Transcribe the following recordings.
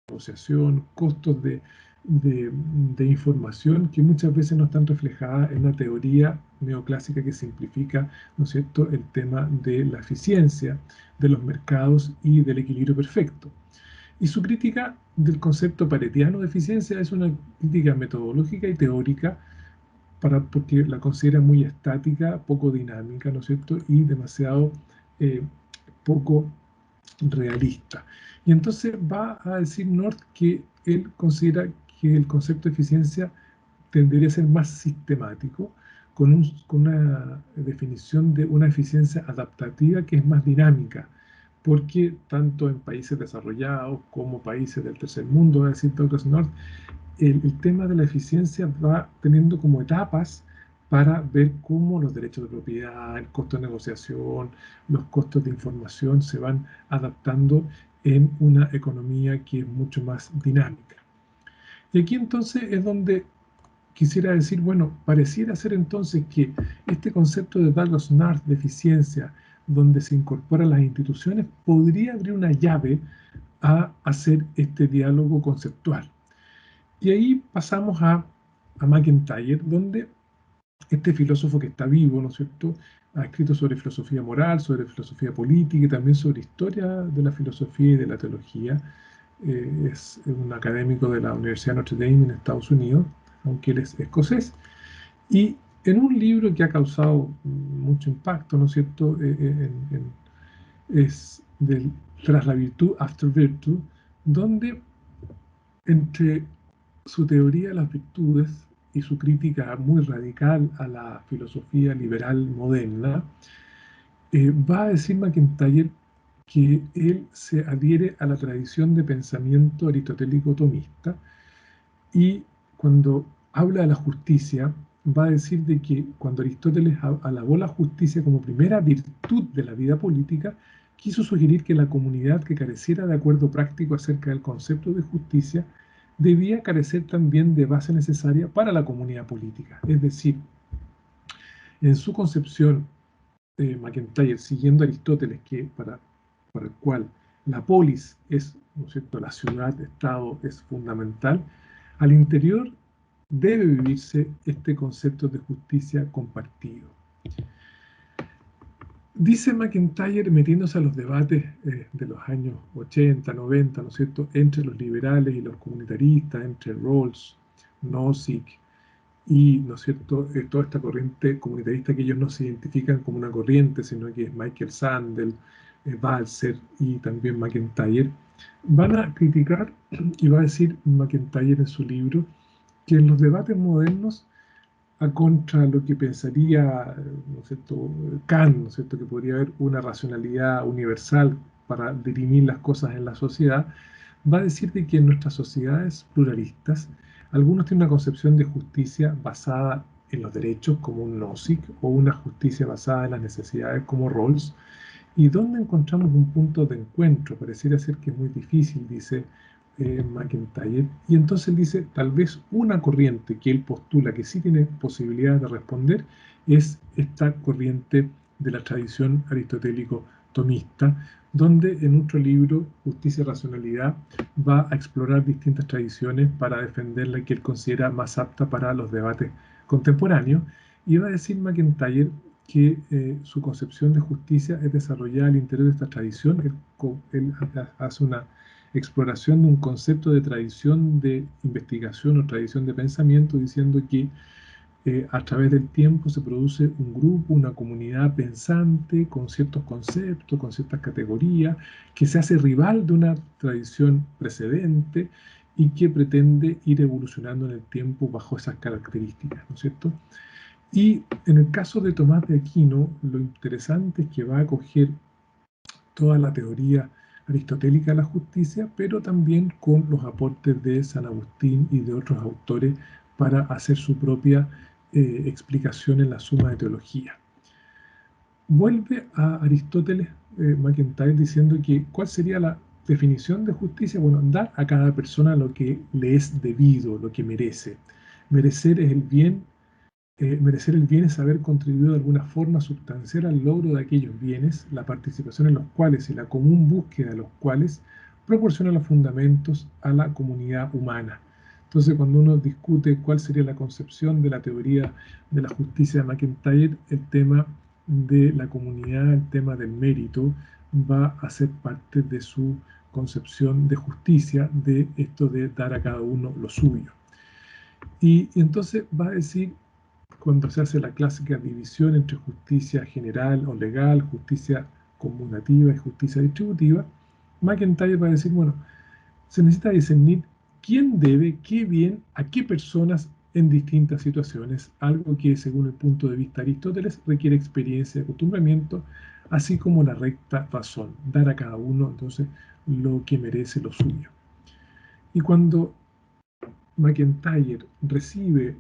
negociación, costos de información que muchas veces no están reflejadas en la teoría neoclásica que simplifica, ¿no es cierto?, el tema de la eficiencia de los mercados y del equilibrio perfecto. Y su crítica del concepto paretiano de eficiencia es una crítica metodológica y teórica porque la considera muy estática, poco dinámica, ¿no es cierto?, y demasiado eh, poco realista. Y entonces va a decir North que él considera que el concepto de eficiencia tendría a ser más sistemático, con una definición de una eficiencia adaptativa que es más dinámica, porque tanto en países desarrollados como países del tercer mundo, va a decir Douglas North, el tema de la eficiencia va teniendo como etapas para ver cómo los derechos de propiedad, el costo de negociación, los costos de información se van adaptando en una economía que es mucho más dinámica. Y aquí entonces es donde quisiera decir, bueno, pareciera ser entonces que este concepto de Douglas North de eficiencia, donde se incorporan las instituciones, podría abrir una llave a hacer este diálogo conceptual. Y ahí pasamos a MacIntyre, donde este filósofo que está vivo, ¿no es cierto?, ha escrito sobre filosofía moral, sobre filosofía política y también sobre historia de la filosofía y de la teología. Es un académico de la Universidad de Notre Dame en Estados Unidos, aunque él es escocés. Y en un libro que ha causado mucho impacto, ¿no es cierto?, es Tras la virtud, After Virtue, donde entre su teoría de las virtudes y su crítica muy radical a la filosofía liberal moderna, va a decir MacIntyre que él se adhiere a la tradición de pensamiento aristotélico tomista y cuando habla de la justicia va a decir de que cuando Aristóteles alabó la justicia como primera virtud de la vida política, quiso sugerir que la comunidad que careciera de acuerdo práctico acerca del concepto de justicia debía carecer también de base necesaria para la comunidad política. Es decir, en su concepción, MacIntyre, siguiendo a Aristóteles, para el cual la polis es, ¿no es cierto?, la ciudad-estado es fundamental, al interior debe vivirse este concepto de justicia compartido. Dice MacIntyre, metiéndose a los debates de los años 80, 90, ¿no es cierto?, entre los liberales y los comunitaristas, entre Rawls, Nozick y, ¿no es cierto?, toda esta corriente comunitarista que ellos no se identifican como una corriente, sino que es Michael Sandel, Balzer y también MacIntyre, van a criticar, y va a decir MacIntyre en su libro, que en los debates modernos, a contra lo que pensaría, ¿no es cierto?, Kant, ¿no es cierto?, que podría haber una racionalidad universal para dirimir las cosas en la sociedad, va a decir de que en nuestras sociedades pluralistas, algunos tienen una concepción de justicia basada en los derechos, como un Nozick, o una justicia basada en las necesidades, como Rawls, y donde encontramos un punto de encuentro. Pareciera ser que es muy difícil, dice MacIntyre, y entonces él dice, tal vez una corriente que él postula que sí tiene posibilidades de responder es esta corriente de la tradición aristotélico-tomista, donde en otro libro, Justicia y Racionalidad, va a explorar distintas tradiciones para defender la que él considera más apta para los debates contemporáneos, y va a decir MacIntyre que su concepción de justicia es desarrollada al interior de esta tradición. Él hace una exploración de un concepto de tradición de investigación o tradición de pensamiento, diciendo que a través del tiempo se produce un grupo, una comunidad pensante con ciertos conceptos, con ciertas categorías, que se hace rival de una tradición precedente y que pretende ir evolucionando en el tiempo bajo esas características, ¿no es cierto? Y en el caso de Tomás de Aquino, lo interesante es que va a coger toda la teoría aristotélica de la justicia, pero también con los aportes de San Agustín y de otros autores para hacer su propia explicación en la Suma de Teología. Vuelve a Aristóteles, MacIntyre, diciendo que ¿cuál sería la definición de justicia? Bueno, dar a cada persona lo que le es debido, lo que merece. Merecer es el bien. Merecer el bien es haber contribuido de alguna forma sustancial al logro de aquellos bienes, la participación en los cuales y la común búsqueda de los cuales proporciona los fundamentos a la comunidad humana. Entonces, cuando uno discute cuál sería la concepción de la teoría de la justicia de MacIntyre, el tema de la comunidad, el tema del mérito, va a ser parte de su concepción de justicia, de esto de dar a cada uno lo suyo. Y entonces va a decir, cuando se hace la clásica división entre justicia general o legal, justicia conmutativa y justicia distributiva, MacIntyre va a decir, bueno, se necesita discernir quién debe, qué bien, a qué personas en distintas situaciones, algo que según el punto de vista de Aristóteles requiere experiencia y acostumbramiento, así como la recta razón, dar a cada uno entonces lo que merece lo suyo. Y cuando MacIntyre recibe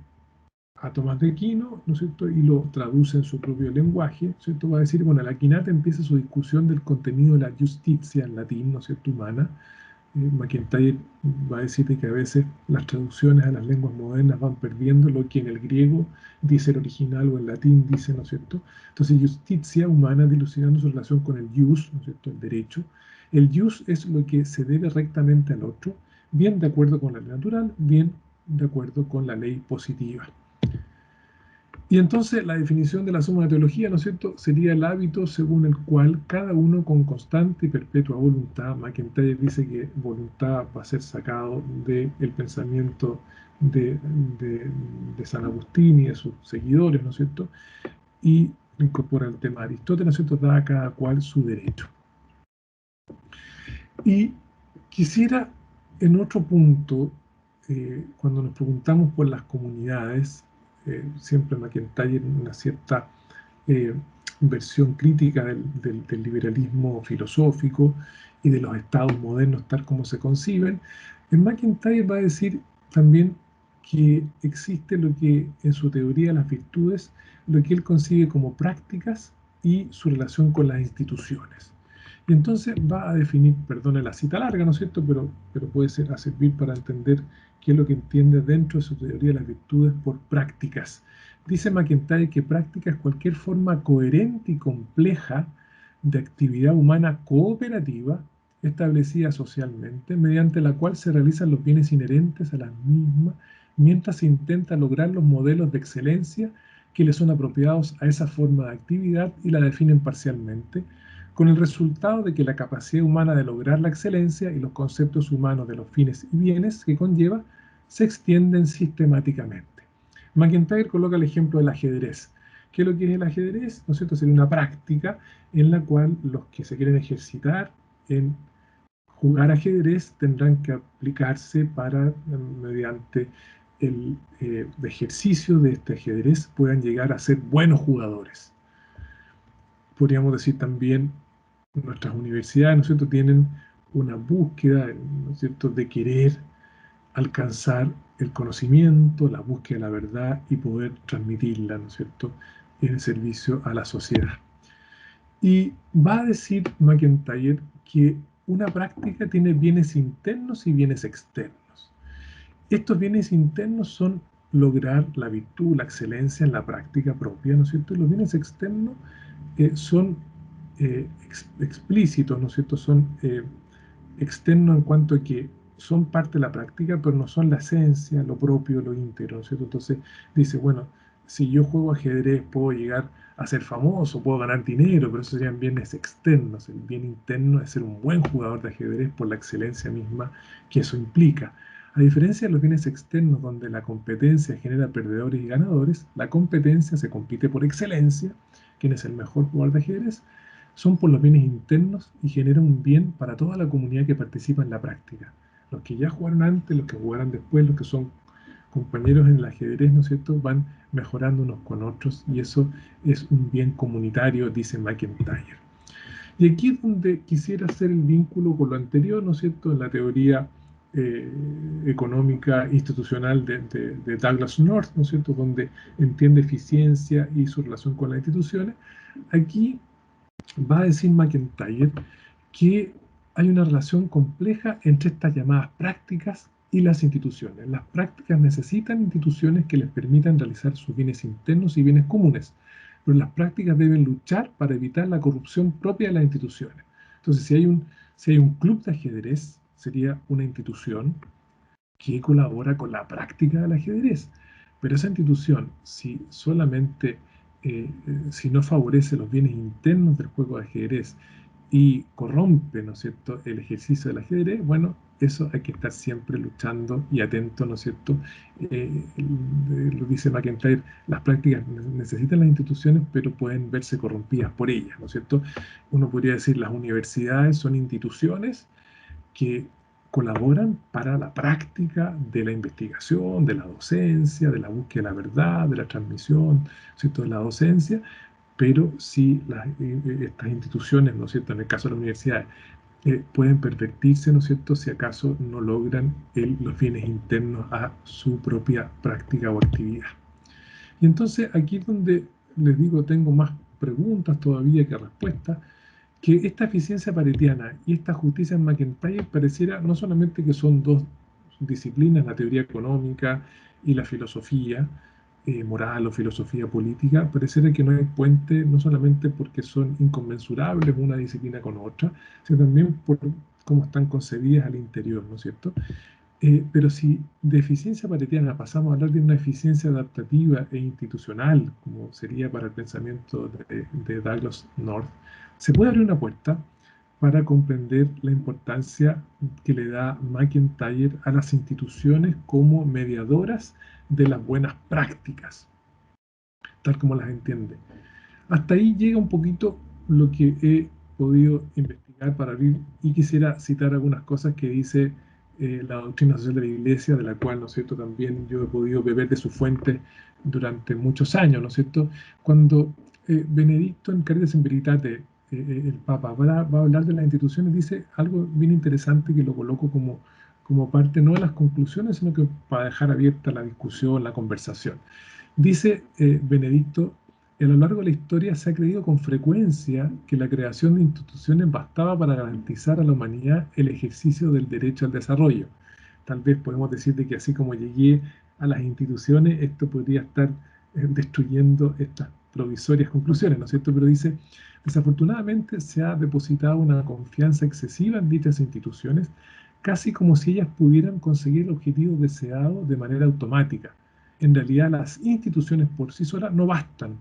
a Tomás de Aquino, ¿no es cierto?, y lo traduce en su propio lenguaje, ¿no es cierto?, va a decir, bueno, la Aquinata empieza su discusión del contenido de la justicia en latín, ¿no es cierto?, humana. MacIntyre va a decir que a veces las traducciones a las lenguas modernas van perdiendo lo que en el griego dice el original o en latín dice, ¿no es cierto? Entonces, justicia humana dilucidando su relación con el jus, ¿no es cierto?, el derecho. El jus es lo que se debe rectamente al otro, bien de acuerdo con la ley natural, bien de acuerdo con la ley positiva. Y entonces la definición de la suma de teología, ¿no es cierto?, sería el hábito según el cual cada uno con constante y perpetua voluntad, MacIntyre dice que voluntad va a ser sacado del pensamiento de San Agustín y de sus seguidores, ¿no es cierto?, y incorpora el tema de Aristóteles, ¿no es cierto?, da a cada cual su derecho. Y quisiera, en otro punto, cuando nos preguntamos por las comunidades, siempre MacIntyre una cierta versión crítica del liberalismo filosófico y de los estados modernos tal como se conciben, en MacIntyre va a decir también que existe lo que en su teoría de las virtudes, lo que él concibe como prácticas y su relación con las instituciones. Y entonces va a definir, perdone la cita larga, ¿no es cierto?, pero puede ser a servir para entender qué es lo que entiende dentro de su teoría de las virtudes por prácticas. Dice MacIntyre que práctica es cualquier forma coherente y compleja de actividad humana cooperativa establecida socialmente, mediante la cual se realizan los bienes inherentes a las mismas, mientras se intenta lograr los modelos de excelencia que le son apropiados a esa forma de actividad y la definen parcialmente, con el resultado de que la capacidad humana de lograr la excelencia y los conceptos humanos de los fines y bienes que conlleva se extienden sistemáticamente. MacIntyre coloca el ejemplo del ajedrez. ¿Qué es lo que es el ajedrez? ¿No es cierto? Sería una práctica en la cual los que se quieren ejercitar en jugar ajedrez tendrán que aplicarse para, mediante el ejercicio de este ajedrez, puedan llegar a ser buenos jugadores. Podríamos decir también, nuestras universidades, ¿no es cierto?, tienen una búsqueda, ¿no es cierto?, de querer alcanzar el conocimiento, la búsqueda de la verdad y poder transmitirla, ¿no es cierto?, en servicio a la sociedad. Y va a decir MacIntyre que una práctica tiene bienes internos y bienes externos. Estos bienes internos son lograr la virtud, la excelencia en la práctica propia, ¿no es cierto? Y los bienes externos son explícitos, ¿no es cierto? Son externos en cuanto a que son parte de la práctica, pero no son la esencia, lo propio, lo íntegro, ¿no es cierto? Entonces dice, bueno, si yo juego ajedrez puedo llegar a ser famoso, puedo ganar dinero, pero esos serían bienes externos. El bien interno es ser un buen jugador de ajedrez por la excelencia misma que eso implica. A diferencia de los bienes externos, donde la competencia genera perdedores y ganadores, la competencia se compite por excelencia, quién es el mejor jugador de ajedrez, son por los bienes internos y generan un bien para toda la comunidad que participa en la práctica. Los que ya jugaron antes, los que jugarán después, los que son compañeros en el ajedrez, ¿no es cierto?, van mejorando unos con otros y eso es un bien comunitario, dice MacIntyre. Y aquí es donde quisiera hacer el vínculo con lo anterior, ¿no es cierto?, en la teoría económica institucional de Douglas North, ¿no es cierto?, donde entiende eficiencia y su relación con las instituciones. Aquí va a decir MacIntyre que hay una relación compleja entre estas llamadas prácticas y las instituciones. Las prácticas necesitan instituciones que les permitan realizar sus bienes internos y bienes comunes, pero las prácticas deben luchar para evitar la corrupción propia de las instituciones. Entonces, si hay un Si hay un club de ajedrez, sería una institución que colabora con la práctica del ajedrez. Pero esa institución, si solamente, si no favorece los bienes internos del juego de ajedrez y corrompe, ¿no es cierto?, el ejercicio del ajedrez, bueno, eso hay que estar siempre luchando y atento, ¿no es cierto? Lo dice McIntyre, las prácticas necesitan las instituciones, pero pueden verse corrompidas por ellas, ¿no es cierto? Uno podría decir las universidades son instituciones que colaboran para la práctica de la investigación, de la docencia, de la búsqueda de la verdad, de la transmisión, ¿cierto?, de la docencia, pero si estas instituciones, ¿no es cierto?, en el caso de las universidades, pueden pervertirse, ¿no es cierto?, si acaso no logran los bienes internos a su propia práctica o actividad. Y entonces aquí es donde les digo, tengo más preguntas todavía que respuestas, que esta eficiencia paretiana y esta justicia en McIntyre pareciera no solamente que son dos disciplinas, la teoría económica y la filosofía moral o filosofía política, pareciera que no hay puente, no solamente porque son inconmensurables una disciplina con otra, sino también por cómo están concebidas al interior, ¿no es cierto? Pero si de eficiencia paretiana pasamos a hablar de una eficiencia adaptativa e institucional, como sería para el pensamiento de Douglas North, se puede abrir una puerta para comprender la importancia que le da McIntyre a las instituciones como mediadoras de las buenas prácticas, tal como las entiende. Hasta ahí llega un poquito lo que he podido investigar para abrir y quisiera citar algunas cosas que dice la doctrina social de la Iglesia, de la cual, ¿no es cierto?, también yo he podido beber de su fuente durante muchos años, ¿no es cierto? Cuando Benedicto en Caritas in Veritate, el Papa, va a hablar de las instituciones, dice algo bien interesante que lo coloco como parte no de las conclusiones, sino que para dejar abierta la discusión, la conversación. Dice Benedicto, a lo largo de la historia se ha creído con frecuencia que la creación de instituciones bastaba para garantizar a la humanidad el ejercicio del derecho al desarrollo. Tal vez podemos decir de que así como llegué a las instituciones, esto podría estar destruyendo estas provisorias conclusiones, ¿no es cierto? Pero dice, desafortunadamente se ha depositado una confianza excesiva en dichas instituciones, casi como si ellas pudieran conseguir el objetivo deseado de manera automática. En realidad, las instituciones por sí solas no bastan,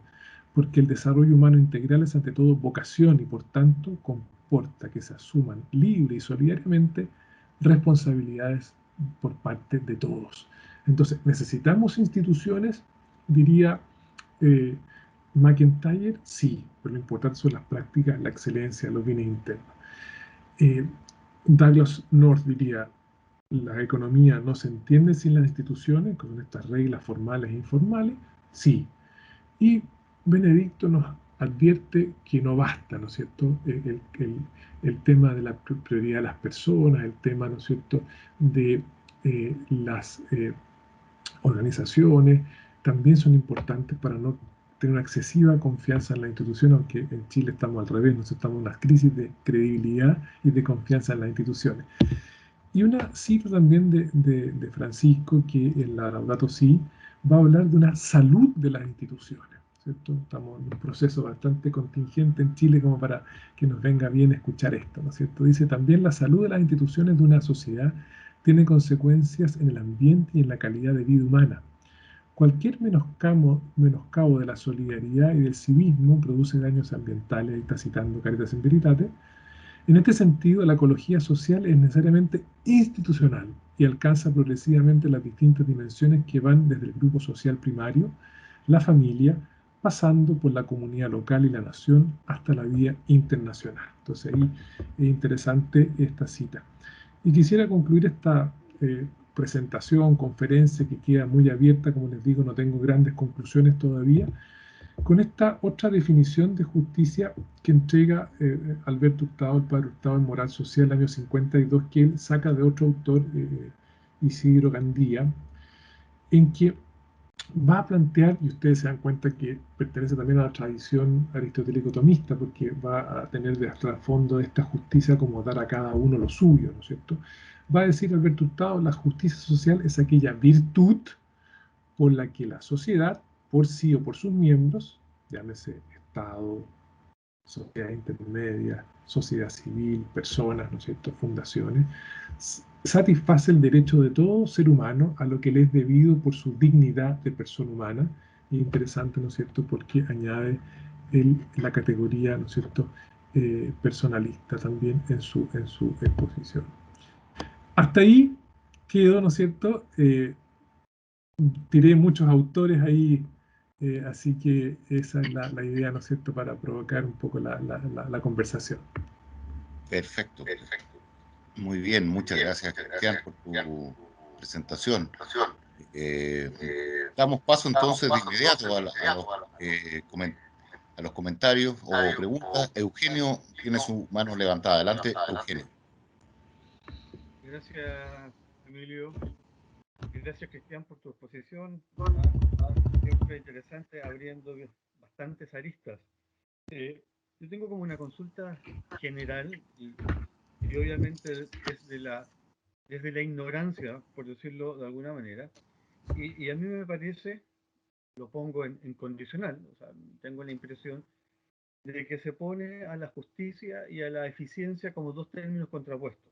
porque el desarrollo humano integral es ante todo vocación y por tanto comporta que se asuman libre y solidariamente responsabilidades por parte de todos. Entonces, necesitamos instituciones, diría eh, McIntyre, sí, pero lo importante son las prácticas, la excelencia, los bienes internos. Eh, Douglas North diría, la economía no se entiende sin las instituciones, con estas reglas formales e informales, sí. Y Benedicto nos advierte que no basta, ¿no es cierto? El tema de la prioridad de las personas, el tema, ¿no es cierto?, de las organizaciones, también son importantes para no tener una excesiva confianza en la institución, aunque en Chile estamos al revés, nos estamos en una crisis de credibilidad y de confianza en las instituciones. Y una cita también de Francisco, que en la Laudato Si va a hablar de una salud de las instituciones, ¿cierto? Estamos en un proceso bastante contingente en Chile como para que nos venga bien escuchar esto, ¿no es cierto? Dice también la salud de las instituciones de una sociedad tiene consecuencias en el ambiente y en la calidad de vida humana. Cualquier menoscabo de la solidaridad y del civismo produce daños ambientales, ahí está citando Caritas in Veritate. En este sentido, la ecología social es necesariamente institucional y alcanza progresivamente las distintas dimensiones que van desde el grupo social primario, la familia, pasando por la comunidad local y la nación hasta la vía internacional. Entonces ahí es interesante esta cita. Y quisiera concluir esta presentación, conferencia que queda muy abierta, como les digo, no tengo grandes conclusiones todavía, con esta otra definición de justicia que entrega Alberto Hurtado, el padre Hurtado en Moral Social, el año 52, que él saca de otro autor, Isidro Gandía, en que va a plantear, y ustedes se dan cuenta que pertenece también a la tradición aristotélico-tomista, porque va a tener de trasfondo esta justicia como dar a cada uno lo suyo, ¿no es cierto? Va a decir Alberto Hurtado, la justicia social es aquella virtud por la que la sociedad, por sí o por sus miembros, llámese Estado, sociedad intermedia, sociedad civil, personas, ¿no es cierto?, fundaciones, satisface el derecho de todo ser humano a lo que le es debido por su dignidad de persona humana. Y interesante, ¿no es cierto?, porque añade la categoría, ¿no es cierto?, personalista también en su exposición. Hasta ahí quedó, ¿no es cierto? Tiré muchos autores ahí, así que esa es la idea, ¿no es cierto?, para provocar un poco la conversación. Perfecto. Muy bien, muchas gracias, Cristian, por tu presentación. Eh, Damos paso entonces de inmediato a los comentarios o preguntas. Eugenio tiene su mano levantada. Adelante, Eugenio. Gracias, Emilio. Y gracias, Cristian, por tu exposición. ¿Ah? Siempre interesante, abriendo bastantes aristas. Eh, yo tengo como una consulta general y obviamente desde la ignorancia, por decirlo de alguna manera. Y a mí me parece, lo pongo en condicional, o sea, tengo la impresión de que se pone a la justicia y a la eficiencia como dos términos contrapuestos.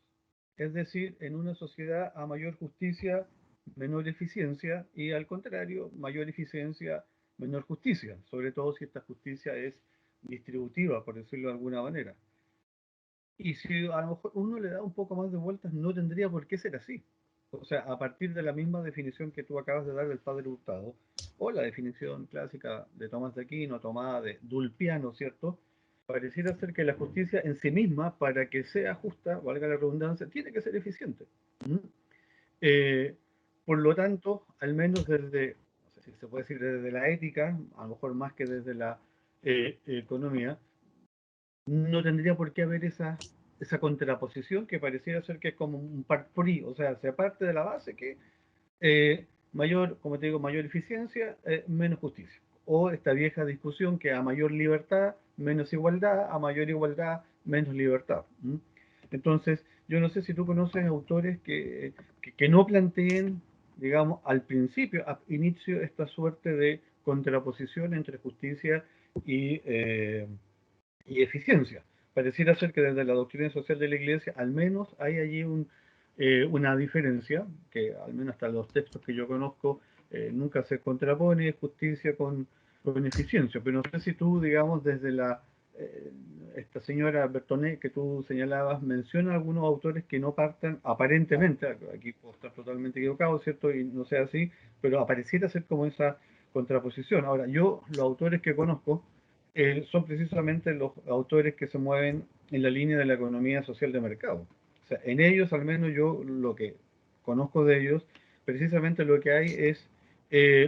Es decir, en una sociedad a mayor justicia, menor eficiencia, y al contrario, mayor eficiencia, menor justicia, sobre todo si esta justicia es distributiva, por decirlo de alguna manera. Y si a lo mejor uno le da un poco más de vueltas, no tendría por qué ser así. O sea, a partir de la misma definición que tú acabas de dar del padre Hurtado, o la definición clásica de Tomás de Aquino, tomada de Dulpiano, ¿cierto? Pareciera ser que la justicia en sí misma, para que sea justa, valga la redundancia, tiene que ser eficiente. ¿Mm? Eh, por lo tanto, al menos desde, no sé si se puede decir desde la ética, a lo mejor más que desde la economía, no tendría por qué haber esa contraposición que pareciera ser que es como un part free, o sea, se parte de la base que mayor, como te digo, mayor eficiencia, menos justicia. O esta vieja discusión que a mayor libertad, menos igualdad, a mayor igualdad, menos libertad. ¿Mm? Entonces, yo no sé si tú conoces autores que no planteen, digamos, al principio, a inicio, esta suerte de contraposición entre justicia y eficiencia. Pareciera ser que desde la doctrina social de la Iglesia, al menos hay allí una diferencia, que al menos hasta los textos que yo conozco, nunca se contrapone justicia con eficiencia. Pero no sé si tú, digamos, desde esta señora Bertonet que tú señalabas, menciona algunos autores que no partan, aparentemente, aquí puedo estar totalmente equivocado, ¿cierto? Y no sea así, pero apareciera ser como esa contraposición. Ahora, yo, los autores que conozco, son precisamente los autores que se mueven en la línea de la economía social de mercado. O sea, en ellos, al menos yo lo que conozco de ellos, precisamente lo que hay es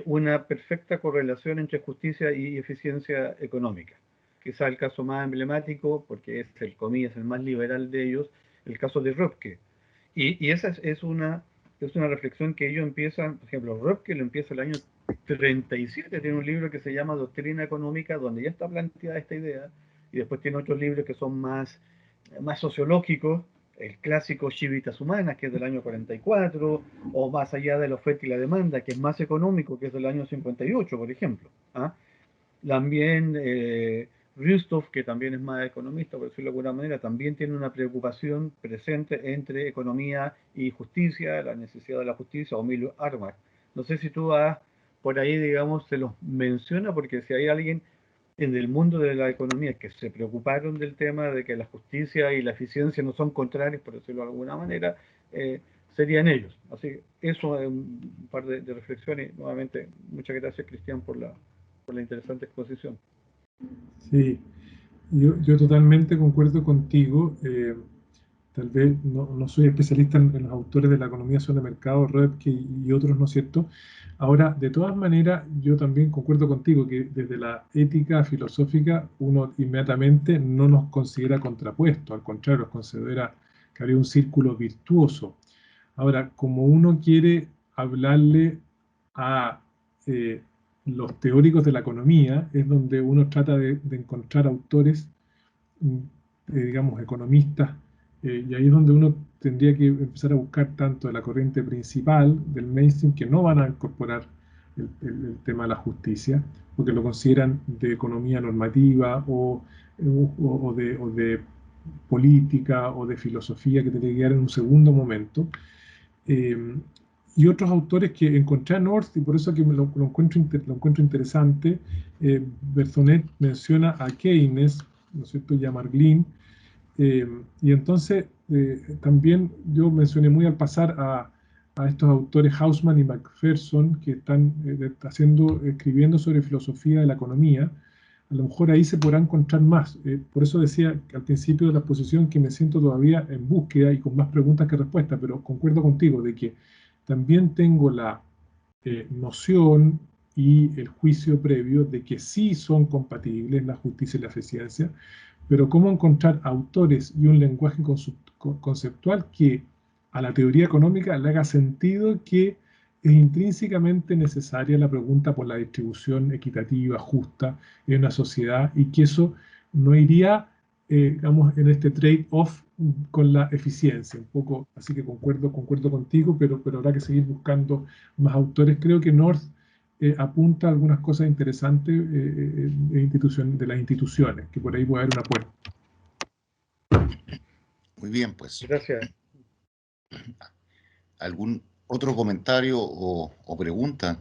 una perfecta correlación entre justicia y eficiencia económica. Quizá el caso más emblemático, porque es el comillas, el más liberal de ellos, el caso de Röpke. Y esa es una reflexión que ellos empiezan, por ejemplo, Röpke lo empieza el año 37, tiene un libro que se llama Doctrina Económica, donde ya está planteada esta idea, y después tiene otros libros que son más sociológicos, el clásico Civitas Humanas, que es del año 44, o más allá de la oferta y la demanda, que es más económico, que es del año 58, por ejemplo. ¿Ah? También Rustov, que también es más economista, por decirlo de alguna manera, también tiene una preocupación presente entre economía y justicia, la necesidad de la justicia, o Emilio Armack. No sé si tú por ahí, digamos, se los menciona, porque si hay alguien en el mundo de la economía que se preocuparon del tema de que la justicia y la eficiencia no son contrarios, por decirlo de alguna manera, eh, serían ellos. Así que eso es un par de reflexiones. Nuevamente, muchas gracias, Cristian, por la interesante exposición. Sí, yo totalmente concuerdo contigo. Tal vez no soy especialista en los autores de la economía sobre mercado, Röpke y otros, ¿no es cierto? Ahora, de todas maneras, yo también concuerdo contigo que desde la ética filosófica uno inmediatamente no nos considera contrapuesto, al contrario, nos considera que habría un círculo virtuoso. Ahora, como uno quiere hablarle a los teóricos de la economía, es donde uno trata de encontrar autores, mm, digamos, economistas, y ahí es donde uno tendría que empezar a buscar tanto de la corriente principal del mainstream, que no van a incorporar el tema de la justicia, porque lo consideran de economía normativa o o de política o de filosofía que te tiene que quedar en un segundo momento. Eh, y otros autores que encontré a North, y por eso que lo encuentro interesante. Bertonet menciona a Keynes, ¿no es cierto?, y a Marglin. Y entonces también yo mencioné muy al pasar a estos autores Hausman y Macpherson, que están escribiendo sobre filosofía de la economía. A lo mejor ahí se podrá encontrar más. Por eso decía al principio de la exposición que me siento todavía en búsqueda y con más preguntas que respuestas, pero concuerdo contigo de que también tengo la noción y el juicio previo de que sí son compatibles la justicia y la ciencia, pero cómo encontrar autores y un lenguaje conceptual que a la teoría económica le haga sentido, que es intrínsecamente necesaria la pregunta por la distribución equitativa, justa en una sociedad, y que eso no iría, digamos, en este trade-off con la eficiencia, un poco. Así que concuerdo contigo, pero habrá que seguir buscando más autores. Creo que North apunta a algunas cosas interesantes de las instituciones, que por ahí puede haber una apuesta. Muy bien, pues. Gracias. ¿Algún otro comentario o pregunta?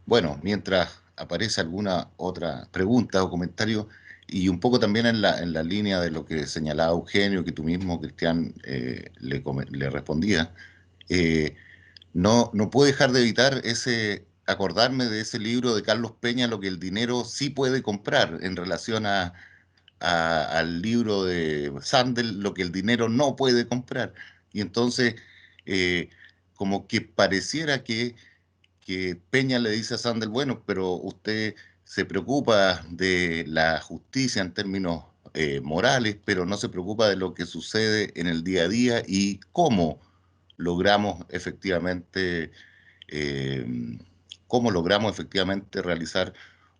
Bueno, mientras aparece alguna otra pregunta o comentario, y un poco también en la línea de lo que señalaba Eugenio, que tú mismo, Cristian, le respondía, eh, no puedo dejar de evitar acordarme de ese libro de Carlos Peña, Lo que el dinero sí puede comprar, en relación al libro de Sandel, Lo que el dinero no puede comprar. Y entonces, eh, como que pareciera que Peña le dice a Sandel, bueno, pero usted se preocupa de la justicia en términos morales, pero no se preocupa de lo que sucede en el día a día y logramos efectivamente, eh, cómo logramos efectivamente realizar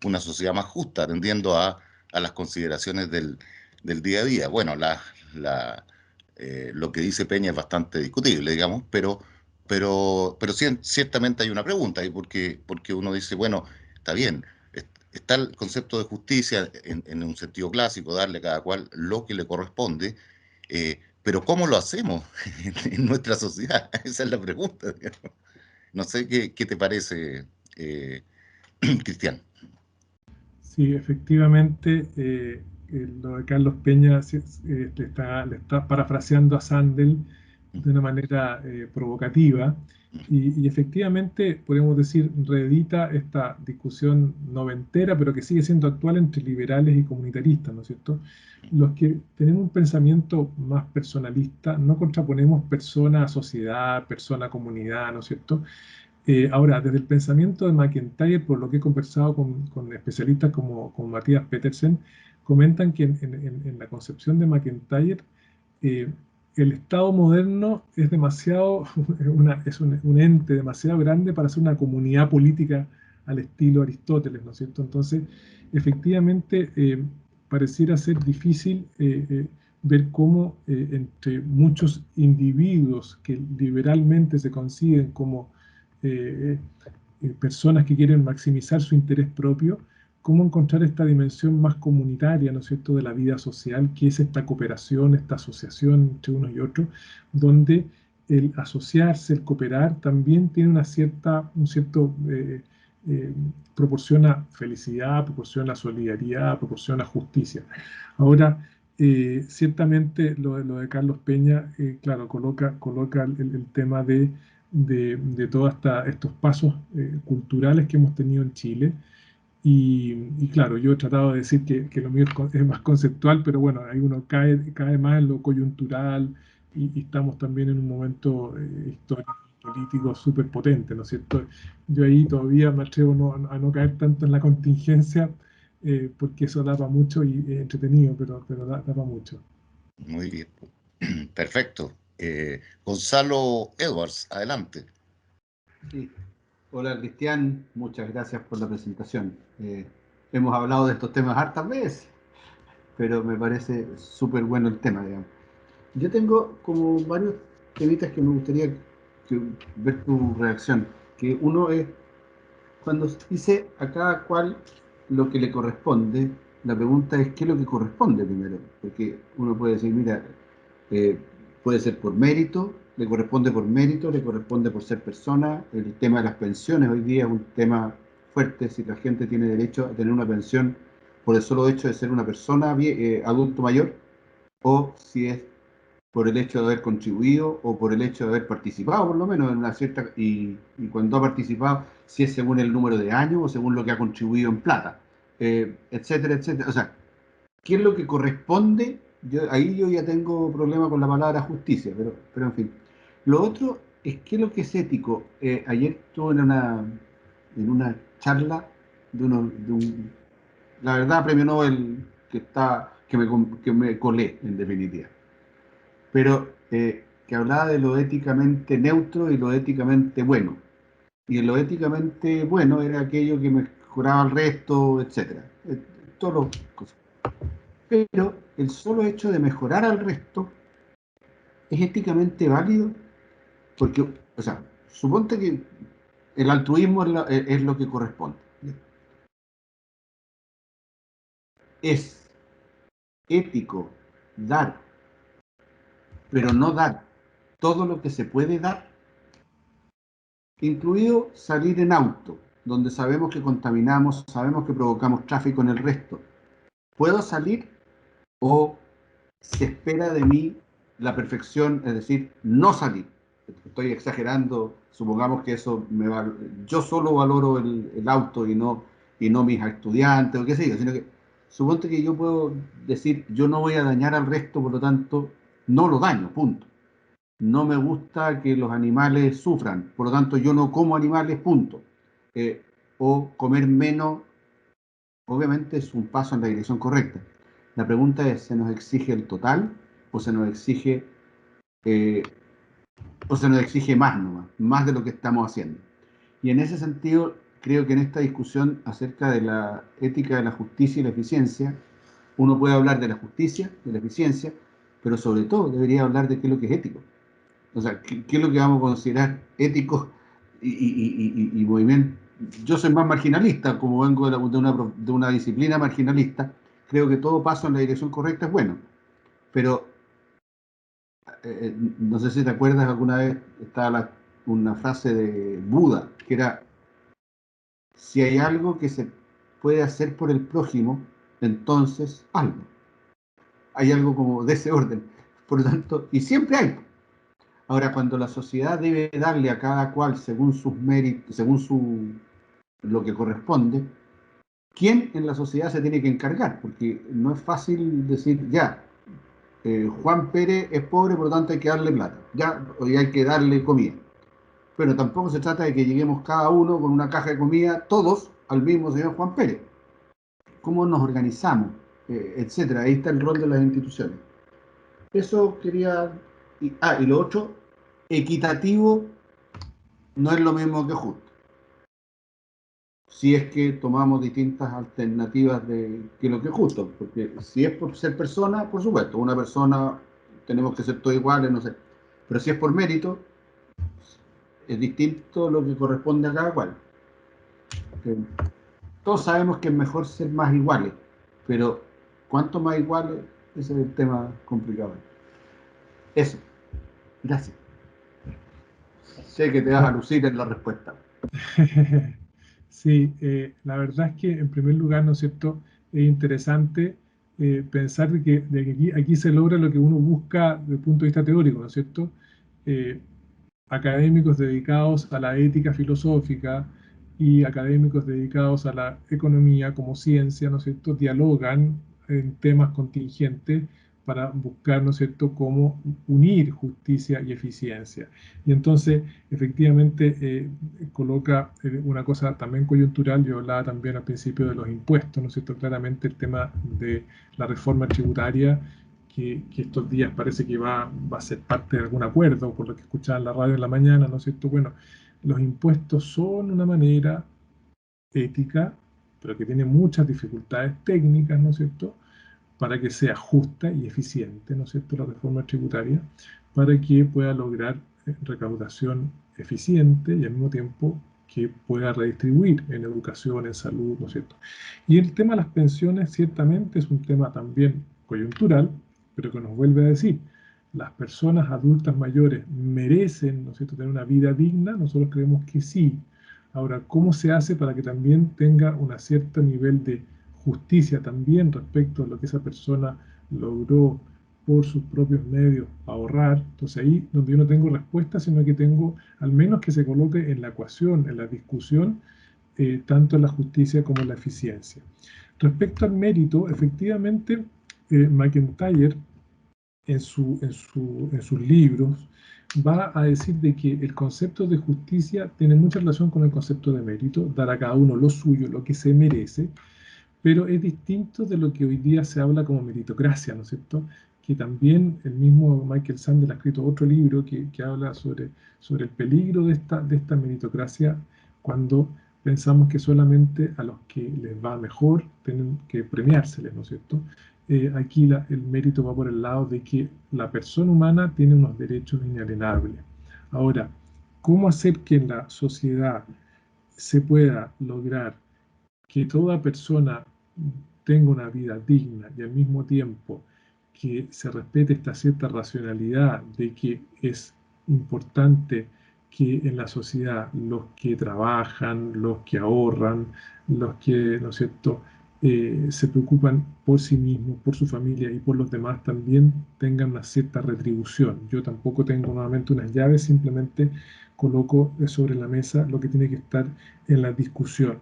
una sociedad más justa, atendiendo a las consideraciones del día a día. Bueno, lo que dice Peña es bastante discutible, digamos, pero ciertamente hay una pregunta, y porque uno dice, bueno, está bien, está el concepto de justicia en un sentido clásico, darle a cada cual lo que le corresponde, pero ¿cómo lo hacemos en nuestra sociedad? Esa es la pregunta, digamos. No sé qué te parece, eh, Cristian. Sí, efectivamente, lo de Carlos Peña le está parafraseando a Sandel de una manera provocativa, y efectivamente, podemos decir, reedita esta discusión noventera, pero que sigue siendo actual entre liberales y comunitaristas, ¿no es cierto? Los que tenemos un pensamiento más personalista no contraponemos persona a sociedad, persona a comunidad, ¿no es cierto? Ahora, desde el pensamiento de McIntyre, por lo que he conversado con especialistas como Matías Petersen, comentan que en la concepción de McIntyre, eh, el Estado moderno es demasiado, es un ente demasiado grande para ser una comunidad política al estilo Aristóteles, ¿no es cierto? Entonces, efectivamente, pareciera ser difícil ver cómo entre muchos individuos que liberalmente se conciben como eh, personas que quieren maximizar su interés propio, cómo encontrar esta dimensión más comunitaria, ¿no es cierto?, de la vida social, que es esta cooperación, esta asociación entre unos y otros, donde el asociarse, el cooperar, también tiene un cierto, proporciona felicidad, proporciona solidaridad, proporciona justicia. Ahora, ciertamente lo de Carlos Peña, claro, coloca el tema de todos estos pasos culturales que hemos tenido en Chile. Y claro, yo he tratado de decir que lo mío es más conceptual, pero bueno, ahí uno cae más en lo coyuntural, y estamos también en un momento histórico, político súper potente, ¿no es cierto? Yo ahí todavía me atrevo a no caer tanto en la contingencia, porque eso da para mucho y es entretenido, pero da para mucho. Muy bien. Perfecto. Gonzalo Edwards, adelante. Sí. Hola Cristian, muchas gracias por la presentación. Hemos hablado de estos temas hartas veces, pero me parece súper bueno el tema, digamos. Yo tengo como varios temitas que me gustaría ver tu reacción. Que uno es Cuando dice a cada cual lo que le corresponde, la pregunta es ¿qué es lo que corresponde primero? Porque uno puede decir, mira, eh, puede ser por mérito, le corresponde por ser persona. El tema de las pensiones hoy día es un tema fuerte, si la gente tiene derecho a tener una pensión por el solo hecho de ser una persona adulto mayor, o si es por el hecho de haber contribuido o por el hecho de haber participado, por lo menos, en una cierta. Y cuando ha participado, si es según el número de años o según lo que ha contribuido en plata, etcétera, etcétera. O sea, ¿qué es lo que corresponde? Ahí yo ya tengo problema con la palabra justicia, pero en fin. Lo otro es qué es lo que es ético. Ayer estuve en una charla la verdad, premio Nobel que me colé, en definitiva, pero que hablaba de lo éticamente neutro y lo éticamente bueno. Y en lo éticamente bueno era aquello que mejoraba al resto, etcétera. Todo lo cosas. Pero el solo hecho de mejorar al resto es éticamente válido, porque, o sea, suponte que el altruismo es lo que corresponde. Es ético dar, pero no dar todo lo que se puede dar, incluido salir en auto, donde sabemos que contaminamos, sabemos que provocamos tráfico en el resto. ¿Puedo salir o se espera de mí la perfección, es decir, no salir? Estoy exagerando, supongamos que eso yo solo valoro el auto y no mis estudiantes o qué sé yo, sino que suponte que yo puedo decir, yo no voy a dañar al resto, por lo tanto, no lo daño, punto. No me gusta que los animales sufran, por lo tanto yo no como animales, punto. O comer menos, obviamente es un paso en la dirección correcta. La pregunta es, ¿se nos exige el total o se nos exige, eh, más nomás, más de lo que estamos haciendo? Y en ese sentido, creo que en esta discusión acerca de la ética de la justicia y la eficiencia, uno puede hablar de la justicia, de la eficiencia, pero sobre todo debería hablar de qué es lo que es ético. O sea, ¿qué es lo que vamos a considerar ético y movimiento? Yo soy más marginalista, como vengo de una disciplina marginalista, creo que todo paso en la dirección correcta es bueno, pero no sé si te acuerdas, alguna vez estaba una frase de Buda, que era, si hay algo que se puede hacer por el prójimo, entonces hazlo. Hay algo como de ese orden, por lo tanto, y siempre hay. Ahora, cuando la sociedad debe darle a cada cual según sus méritos, según lo que corresponde, ¿quién en la sociedad se tiene que encargar? Porque no es fácil decir, ya, Juan Pérez es pobre, por lo tanto hay que darle plata, ya, hoy hay que darle comida. Pero tampoco se trata de que lleguemos cada uno con una caja de comida, todos al mismo señor Juan Pérez. ¿Cómo nos organizamos? Etcétera. Ahí está el rol de las instituciones. Eso quería. Y lo otro, equitativo no es lo mismo que justo. Si es que tomamos distintas alternativas de que lo que es justo, porque si es por ser persona, por supuesto, una persona tenemos que ser todos iguales, no sé, pero si es por mérito, es distinto lo que corresponde a cada cual. Todos sabemos que es mejor ser más iguales, pero ¿cuánto más iguales? Ese es el tema complicado. Eso, gracias. Sé que te vas a lucir en la respuesta. Sí, la verdad es que en primer lugar, ¿no es cierto?, es interesante pensar de que aquí se logra lo que uno busca desde el punto de vista teórico, ¿no es cierto? Eh, Académicos dedicados a la ética filosófica y académicos dedicados a la economía como ciencia, ¿no es cierto?, dialogan en temas contingentes para buscar, ¿no es cierto?, cómo unir justicia y eficiencia. Y entonces, efectivamente, coloca una cosa también coyuntural. Yo hablaba también al principio de los impuestos, ¿no es cierto? Claramente el tema de la reforma tributaria, que estos días parece que va a ser parte de algún acuerdo, por lo que escuchaba en la radio en la mañana, ¿no es cierto? Bueno, los impuestos son una manera ética, pero que tiene muchas dificultades técnicas, ¿no es cierto?, para que sea justa y eficiente, ¿no es cierto?, la reforma tributaria, para que pueda lograr recaudación eficiente y al mismo tiempo que pueda redistribuir en educación, en salud, ¿no es cierto? Y el tema de las pensiones ciertamente es un tema también coyuntural, pero que nos vuelve a decir, las personas adultas mayores merecen, ¿no es cierto?, tener una vida digna. Nosotros creemos que sí. Ahora, ¿cómo se hace para que también tenga un cierto nivel de justicia también respecto a lo que esa persona logró por sus propios medios ahorrar? Entonces ahí donde yo no tengo respuesta, sino que tengo al menos que se coloque en la ecuación, en la discusión, tanto en la justicia como en la eficiencia. Respecto al mérito, efectivamente, McIntyre en sus libros va a decir de que el concepto de justicia tiene mucha relación con el concepto de mérito, dar a cada uno lo suyo, lo que se merece, pero es distinto de lo que hoy día se habla como meritocracia, ¿no es cierto? Que también el mismo Michael Sandel ha escrito otro libro que habla sobre el peligro de esta meritocracia cuando pensamos que solamente a los que les va mejor tienen que premiárseles, ¿no es cierto? Aquí el mérito va por el lado de que la persona humana tiene unos derechos inalienables. Ahora, ¿cómo hacer que en la sociedad se pueda lograr que toda persona tenga una vida digna y al mismo tiempo que se respete esta cierta racionalidad de que es importante que en la sociedad los que trabajan, los que ahorran, los que, ¿no es cierto?, se preocupan por sí mismos, por su familia y por los demás también tengan una cierta retribución? Yo tampoco tengo nuevamente unas llaves, simplemente coloco sobre la mesa lo que tiene que estar en la discusión.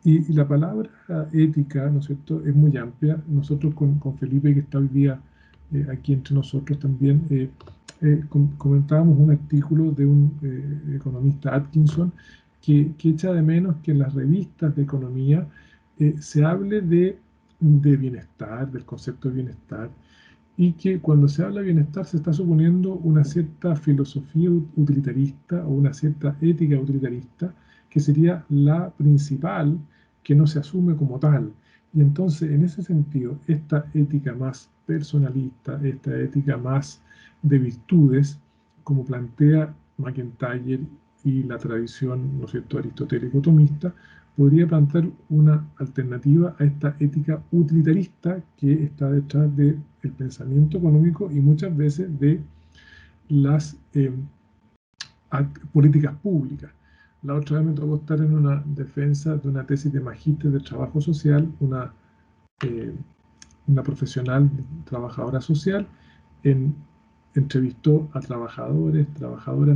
Y la palabra ética, ¿no es cierto?, es muy amplia. Nosotros con Felipe, que está hoy día aquí entre nosotros también, comentábamos un artículo de un economista, Atkinson, que echa de menos que en las revistas de economía se hable de bienestar, del concepto de bienestar, y que cuando se habla de bienestar se está suponiendo una cierta filosofía utilitarista o una cierta ética utilitarista, que sería la principal, que no se asume como tal. Y entonces, en ese sentido, esta ética más personalista, esta ética más de virtudes, como plantea McIntyre y la tradición, ¿no es cierto?, aristotélico-tomista, podría plantear una alternativa a esta ética utilitarista que está detrás del pensamiento económico y muchas veces de las políticas públicas. La otra vez me tocó estar en una defensa de una tesis de magíster de trabajo social, una profesional trabajadora social, entrevistó a trabajadoras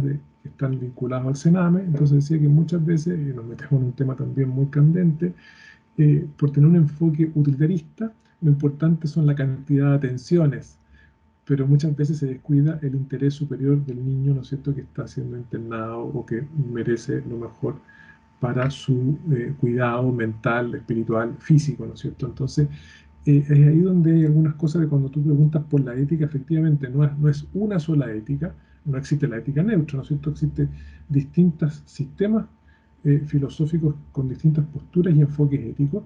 que están vinculados al Sename. Entonces decía que muchas veces, y nos metemos en un tema también muy candente, por tener un enfoque utilitarista, lo importante son la cantidad de atenciones, pero muchas veces se descuida el interés superior del niño, ¿no es cierto?, que está siendo internado o que merece lo mejor para su cuidado mental, espiritual, físico, ¿no es cierto? Entonces, es ahí donde hay algunas cosas de cuando tú preguntas por la ética, efectivamente no es una sola ética, no existe la ética neutra, ¿no es cierto? Existen distintos sistemas filosóficos con distintas posturas y enfoques éticos,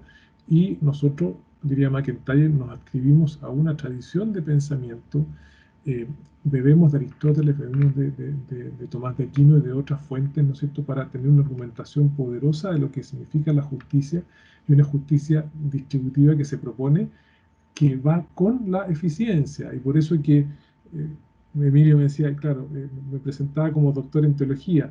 y nosotros, diría McIntyre, nos adscribimos a una tradición de pensamiento, bebemos de Aristóteles, bebemos de Tomás de Aquino y de otras fuentes, ¿no es cierto?, para tener una argumentación poderosa de lo que significa la justicia, y una justicia distributiva que se propone, que va con la eficiencia. Y por eso que Emilio me decía, claro, me presentaba como doctor en teología.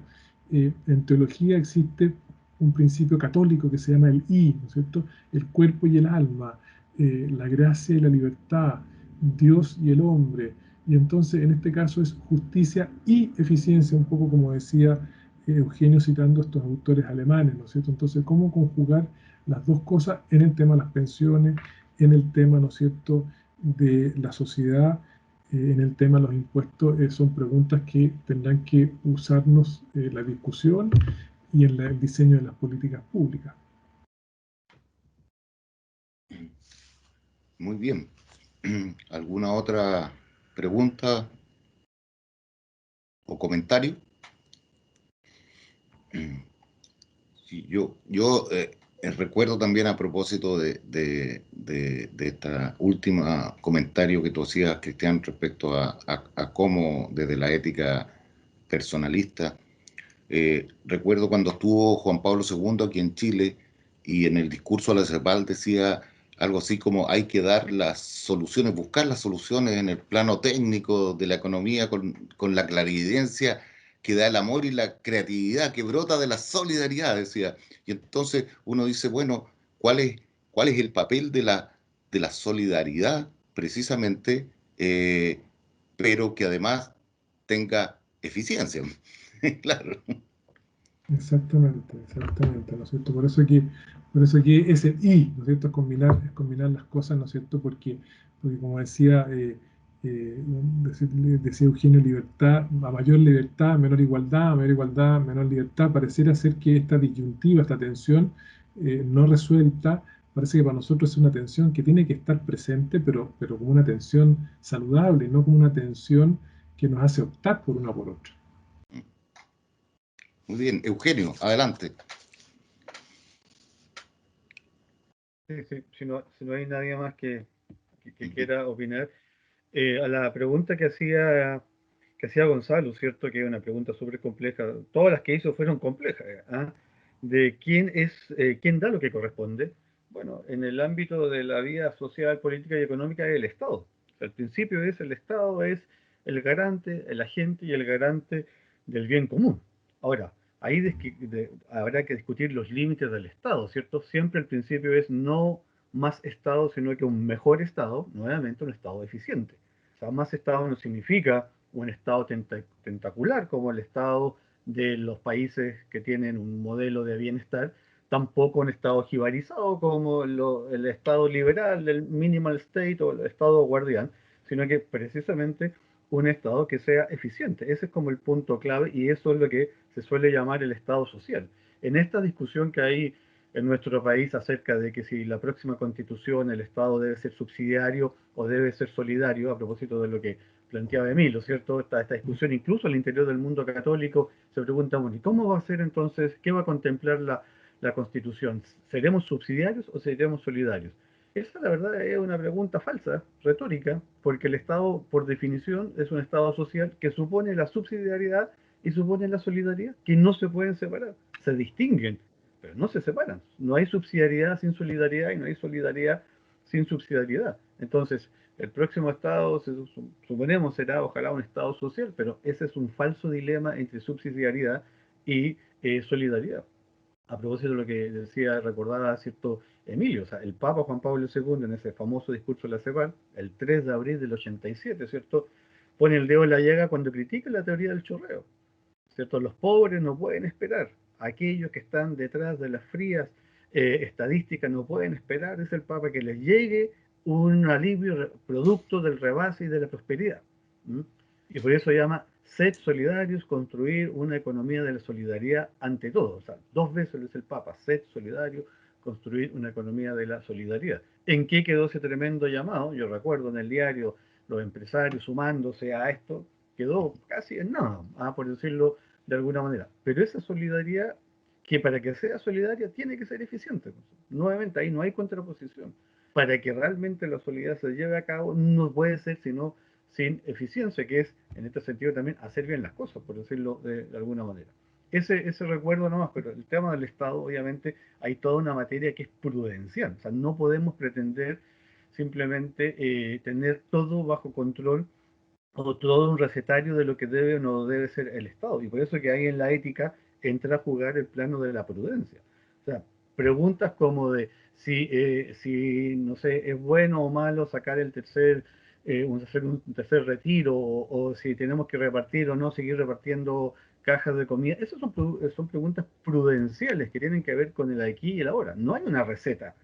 En teología existe un principio católico que se llama el I, ¿no es cierto?, el cuerpo y el alma, la gracia y la libertad, Dios y el hombre. Y entonces en este caso es justicia y eficiencia, un poco como decía Eugenio citando a estos autores alemanes, ¿no es cierto? Entonces, ¿cómo conjugar las dos cosas en el tema de las pensiones, en el tema, ¿no es cierto?, de la sociedad, en el tema de los impuestos? Son preguntas que tendrán que usarnos la discusión y en el diseño de las políticas públicas. Muy bien. ¿Alguna otra pregunta o comentario? Sí, yo recuerdo también a propósito de esta última comentario que tú hacías, Cristian, respecto a cómo desde la ética personalista Recuerdo cuando estuvo Juan Pablo II aquí en Chile y en el discurso a la CEPAL decía algo así como hay que dar las soluciones, buscar las soluciones en el plano técnico de la economía con la clarividencia que da el amor y la creatividad que brota de la solidaridad, decía. Y entonces uno dice, bueno, cuál es el papel de la solidaridad precisamente, pero que además tenga eficiencia? Claro. Exactamente, exactamente, ¿no es cierto? Por eso aquí es el ¿no es cierto? Es combinar las cosas, ¿no es cierto? Porque como decía, decía Eugenio, libertad, a mayor igualdad, menor libertad, pareciera ser que esta disyuntiva, esta tensión no resuelta, parece que para nosotros es una tensión que tiene que estar presente, pero como una tensión saludable, no como una tensión que nos hace optar por una o por otra. Muy bien, Eugenio, adelante. Sí, sí, si no hay nadie más que quiera opinar. A la pregunta que hacía Gonzalo, ¿cierto? Que es una pregunta súper compleja. Todas las que hizo fueron complejas, ¿ah? De quién da lo que corresponde. Bueno, en el ámbito de la vida social, política y económica es el Estado. O sea, el principio es el Estado es el garante, el agente y el garante del bien común. Ahora, ahí habrá que discutir los límites del Estado, ¿cierto? Siempre el principio es no más Estado, sino que un mejor Estado, nuevamente un Estado eficiente. O sea, más Estado no significa un Estado tentacular como el Estado de los países que tienen un modelo de bienestar, tampoco un Estado jibarizado como el Estado liberal, el minimal state o el Estado guardián, sino que precisamente un Estado que sea eficiente. Ese es como el punto clave y eso es lo que se suele llamar el Estado social. En esta discusión que hay en nuestro país acerca de que si la próxima constitución el Estado debe ser subsidiario o debe ser solidario, a propósito de lo que planteaba Emilio, ¿cierto? Esta discusión incluso al interior del mundo católico se pregunta, bueno, ¿y cómo va a ser entonces, qué va a contemplar la constitución? ¿Seremos subsidiarios o seremos solidarios? Esa, la verdad, es una pregunta falsa, retórica, porque el Estado, por definición, es un Estado social que supone la subsidiariedad y supone la solidaridad, que no se pueden separar, se distinguen, pero no se separan. No hay subsidiariedad sin solidaridad y no hay solidaridad sin subsidiariedad. Entonces, el próximo Estado, suponemos, será ojalá un Estado social, pero ese es un falso dilema entre subsidiariedad y solidaridad. A propósito de lo que decía, recordaba cierto Emilio, o sea, el Papa Juan Pablo II en ese famoso discurso de la CEPAL, el 3 de abril del 87, ¿cierto? Pone el dedo en la llaga cuando critica la teoría del chorreo, ¿cierto? Los pobres no pueden esperar, aquellos que están detrás de las frías estadísticas no pueden esperar, dice el Papa, que les llegue un alivio producto del rebase y de la prosperidad. ¿Mm? Y por eso llama sed solidarios, construir una economía de la solidaridad ante todo. O sea, dos veces lo dice el Papa, sed solidario, construir una economía de la solidaridad. ¿En qué quedó ese tremendo llamado? Yo recuerdo en el diario los empresarios sumándose a esto, quedó casi en nada, por decirlo de alguna manera. Pero esa solidaridad, que para que sea solidaria tiene que ser eficiente. Nuevamente, ahí no hay contraposición. Para que realmente la solidaridad se lleve a cabo, no puede ser sino sin eficiencia, que es, en este sentido, también hacer bien las cosas, por decirlo de alguna manera. Ese recuerdo nomás, pero el tema del Estado, obviamente, hay toda una materia que es prudencial. O sea, no podemos pretender simplemente tener todo bajo control o todo un recetario de lo que debe o no debe ser el Estado. Y por eso que ahí en la ética entra a jugar el plano de la prudencia. O sea, preguntas como de si no sé, es bueno o malo sacar hacer un tercer retiro, o si tenemos que repartir o no seguir repartiendo cajas de comida. Esas son preguntas prudenciales que tienen que ver con el aquí y el ahora. No hay una receta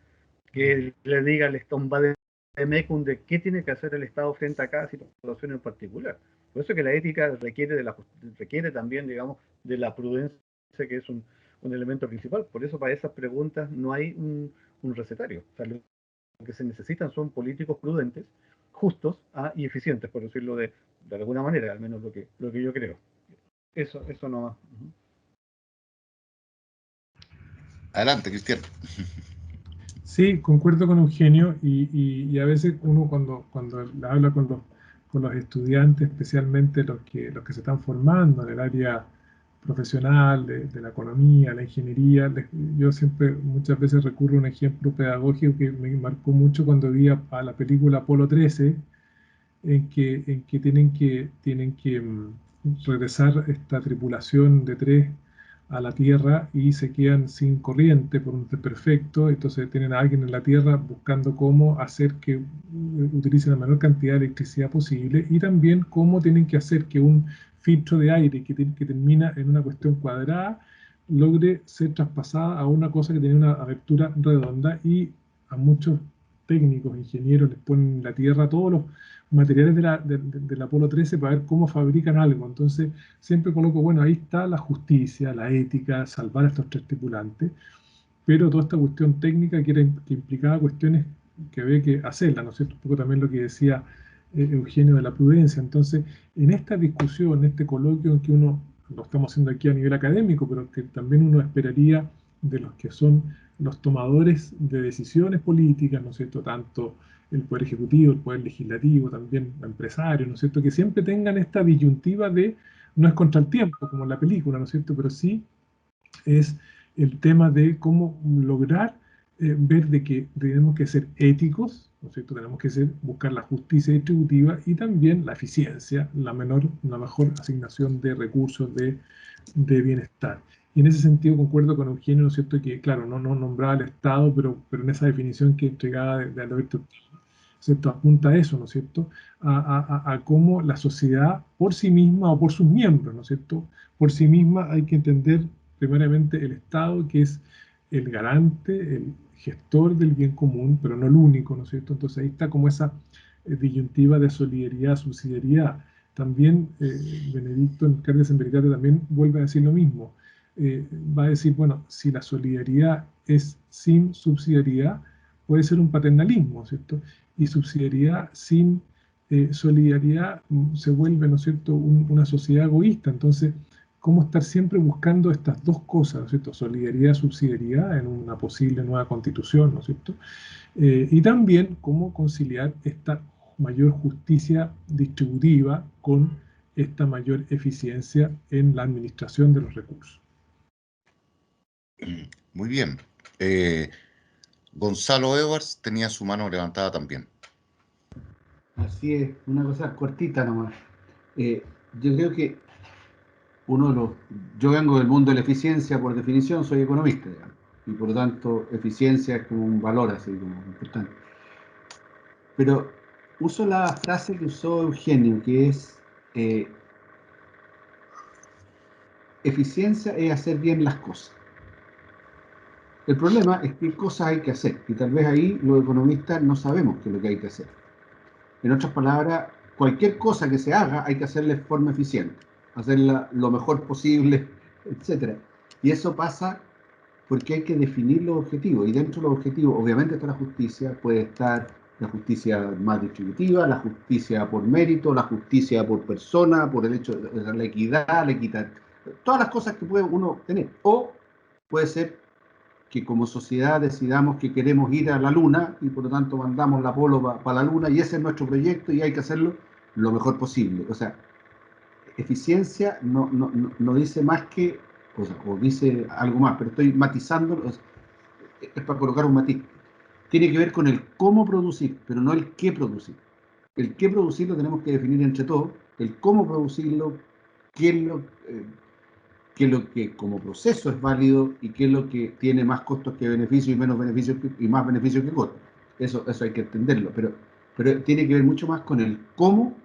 que le diga al Estado, de MECUN de qué tiene que hacer el Estado frente a cada situación en particular. Por eso que la ética requiere también, digamos, de la prudencia, que es un elemento principal. Por eso para esas preguntas no hay un recetario. O sea, lo que se necesitan son políticos prudentes, justos y eficientes, por decirlo de alguna manera, al menos lo que yo creo. Eso nomás. Adelante, Cristian. Sí, concuerdo con Eugenio y a veces uno cuando habla con los estudiantes, especialmente los que se están formando en el área profesional de la economía, la ingeniería. Yo siempre, muchas veces recurro a un ejemplo pedagógico que me marcó mucho cuando vi a la película Apolo 13, en que tienen que regresar esta tripulación de 3 a la Tierra y se quedan sin corriente por un desperfecto. Entonces tienen a alguien en la Tierra buscando cómo hacer que utilicen la menor cantidad de electricidad posible, y también cómo tienen que hacer que un filtro de aire que termina en una cuestión cuadrada logre ser traspasada a una cosa que tiene una abertura redonda. Y a muchos técnicos, ingenieros, les ponen en la Tierra todos los materiales del Apolo 13 para ver cómo fabrican algo. Entonces siempre coloco, bueno, ahí está la justicia, la ética, salvar a estos 3 tripulantes, pero toda esta cuestión técnica que implicaba cuestiones que había que hacerla, ¿no es cierto? Un poco también lo que decía Eugenio de la prudencia. Entonces, en esta discusión, en este coloquio en que uno, lo estamos haciendo aquí a nivel académico, pero que también uno esperaría de los que son los tomadores de decisiones políticas, ¿no es cierto? Tanto el Poder Ejecutivo, el Poder Legislativo, también empresarios, ¿no es cierto? Que siempre tengan esta disyuntiva de, no es contra el tiempo, como en la película, ¿no es cierto? Pero sí es el tema de cómo lograr ver de que tenemos que ser éticos, ¿no es cierto? Tenemos que buscar la justicia distributiva y también la eficiencia, la mejor asignación de recursos de bienestar. Y en ese sentido concuerdo con Eugenio, ¿no es cierto?, que claro, no nombraba al Estado, pero en esa definición que entregaba de Alberto, ¿cierto?, apunta a eso, ¿no es cierto?, a cómo la sociedad por sí misma o por sus miembros, ¿no es cierto?, por sí misma hay que entender primeramente el Estado, que es el garante, el gestor del bien común, pero no el único, ¿no es cierto? Entonces ahí está como esa disyuntiva de solidaridad, subsidiariedad. También Benedicto en Caritas in Veritate también vuelve a decir lo mismo. Va a decir, bueno, si la solidaridad es sin subsidiariedad, puede ser un paternalismo, ¿cierto? Y subsidiariedad sin solidaridad se vuelve, ¿no es cierto?, una sociedad egoísta. Entonces, cómo estar siempre buscando estas dos cosas, ¿no es cierto? Solidaridad, subsidiariedad en una posible nueva constitución, ¿no es cierto? Y también cómo conciliar esta mayor justicia distributiva con esta mayor eficiencia en la administración de los recursos. Muy bien. Gonzalo Edwards tenía su mano levantada también. Así es, una cosa cortita nomás. Yo creo que yo vengo del mundo de la eficiencia, por definición, soy economista, digamos, y por lo tanto eficiencia es como un valor así como importante. Pero uso la frase que usó Eugenio, que es eficiencia es hacer bien las cosas. El problema es qué cosas hay que hacer, y tal vez ahí los economistas no sabemos qué es lo que hay que hacer. En otras palabras, cualquier cosa que se haga hay que hacerla de forma eficiente, hacerla lo mejor posible, etc. Y eso pasa porque hay que definir los objetivos, y dentro de los objetivos obviamente está la justicia, puede estar la justicia más distributiva, la justicia por mérito, la justicia por persona, por el hecho de la equidad, todas las cosas que puede uno tener. O puede ser que como sociedad decidamos que queremos ir a la Luna y por lo tanto mandamos la Apolo para la Luna, y ese es nuestro proyecto y hay que hacerlo lo mejor posible. O sea, eficiencia no dice más que, o dice algo más, pero estoy matizando, es para colocar un matiz. Tiene que ver con el cómo producir, pero no el qué producir. El qué producir lo tenemos que definir entre todos, el cómo producirlo, qué es lo que como proceso es válido y qué es lo que tiene más costos que beneficios y menos beneficios y más beneficios que costos. Eso hay que entenderlo, pero tiene que ver mucho más con el cómo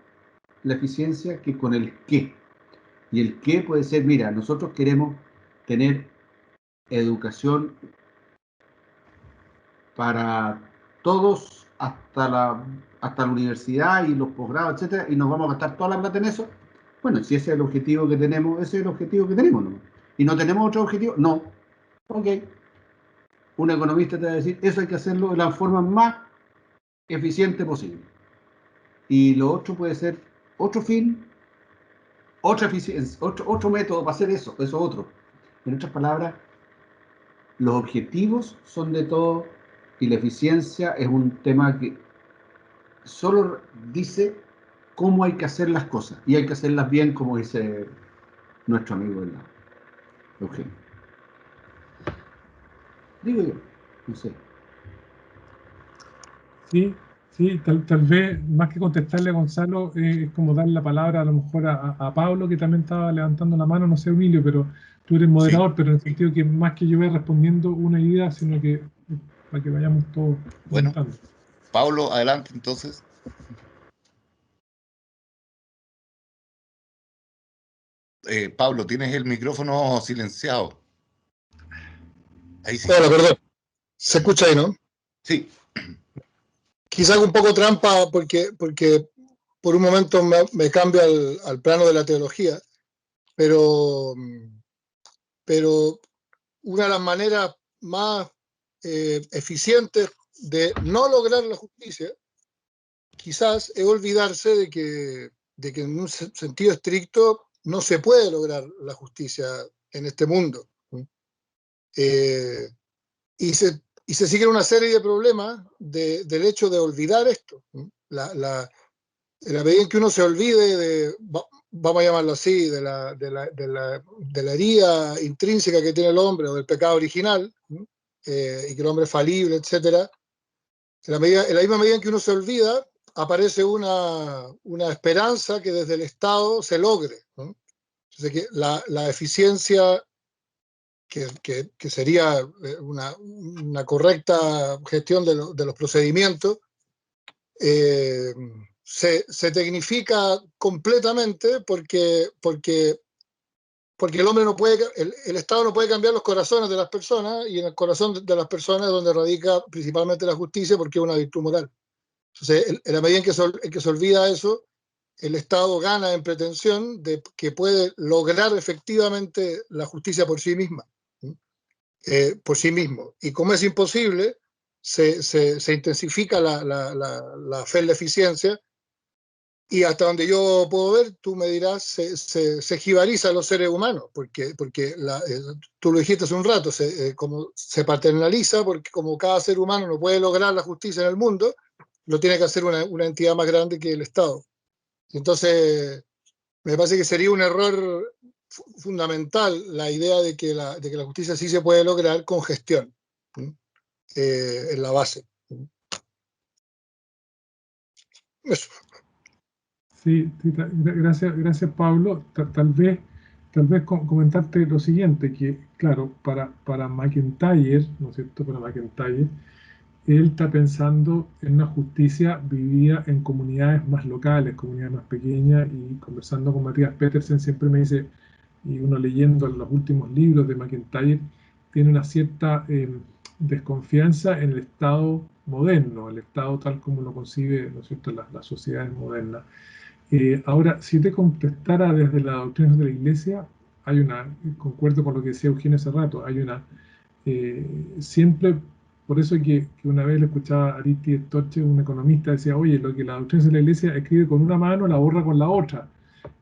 la eficiencia que con el qué. Y el qué puede ser, mira, nosotros queremos tener educación para todos hasta la universidad y los posgrados, etcétera, y nos vamos a gastar toda la plata en eso. Bueno, si ese es el objetivo que tenemos, ese es el objetivo que tenemos, ¿no? ¿Y no tenemos otro objetivo? No. Ok. Un economista te va a decir, eso hay que hacerlo de la forma más eficiente posible. Y lo otro puede ser otro fin, otra eficiencia, otro método para hacer eso otro. En otras palabras, los objetivos son de todo y la eficiencia es un tema que solo dice cómo hay que hacer las cosas, y hay que hacerlas bien, como dice nuestro amigo del lado. Eugenio. Digo yo, no sé. Sí, sí, tal vez más que contestarle a Gonzalo, es como dar la palabra a lo mejor a Pablo, que también estaba levantando la mano, no sé, Emilio, pero tú eres Sí, moderador, pero en el sentido que más que yo vaya respondiendo una idea, sino que para que vayamos todos bueno, comentando. Pablo, adelante entonces. Pablo, tienes el micrófono silenciado. Ahí sí. Hola, perdón. Se escucha ahí, ¿no? Sí, Quizá hago un poco trampa porque por un momento me cambio al plano de la teología, pero una de las maneras más eficientes de no lograr la justicia quizás es olvidarse de que en un sentido estricto no se puede lograr la justicia en este mundo. Eh, y se siguen una serie de problemas del hecho de olvidar esto. En la medida en que uno se olvide vamos a llamarlo así, de la herida intrínseca que tiene el hombre o del pecado original, y que el hombre es falible, etc., en la misma medida en que uno se olvida, aparece una esperanza que desde el Estado se logre, ¿no? Entonces, que la eficiencia que sería una correcta gestión de los procedimientos, se tecnifica completamente porque el hombre no puede, el Estado no puede cambiar los corazones de las personas, y en el corazón de las personas es donde radica principalmente la justicia, porque es una virtud moral. Entonces, en la medida en que se olvida eso, el Estado gana en pretensión de que puede lograr efectivamente la justicia por sí misma. Por sí mismo. Y como es imposible, se intensifica la fe en la eficiencia, y hasta donde yo puedo ver, tú me dirás, se jibariza a los seres humanos, porque tú lo dijiste hace un rato, como se paternaliza, porque como cada ser humano no puede lograr la justicia en el mundo, lo tiene que hacer una entidad más grande que el Estado. Entonces, me parece que sería un error fundamental la idea de que la justicia sí se puede lograr con gestión, en la base. Eso. Sí, sí, gracias Pablo. Tal vez comentarte lo siguiente, que claro, para McIntyre, ¿no es cierto? Para McIntyre, él está pensando en una justicia vivida en comunidades más locales, comunidades más pequeñas, y conversando con Matías Petersen siempre me dice, y uno leyendo los últimos libros de McIntyre, tiene una cierta desconfianza en el Estado moderno, el Estado tal como lo concibe, ¿no es cierto?, las sociedades modernas. Ahora, si te contestara desde la doctrina de la Iglesia, concuerdo con lo que decía Eugenio hace rato, siempre, por eso que una vez le escuchaba a Aristides Torche, un economista, decía, oye, lo que la doctrina de la Iglesia escribe con una mano, la borra con la otra.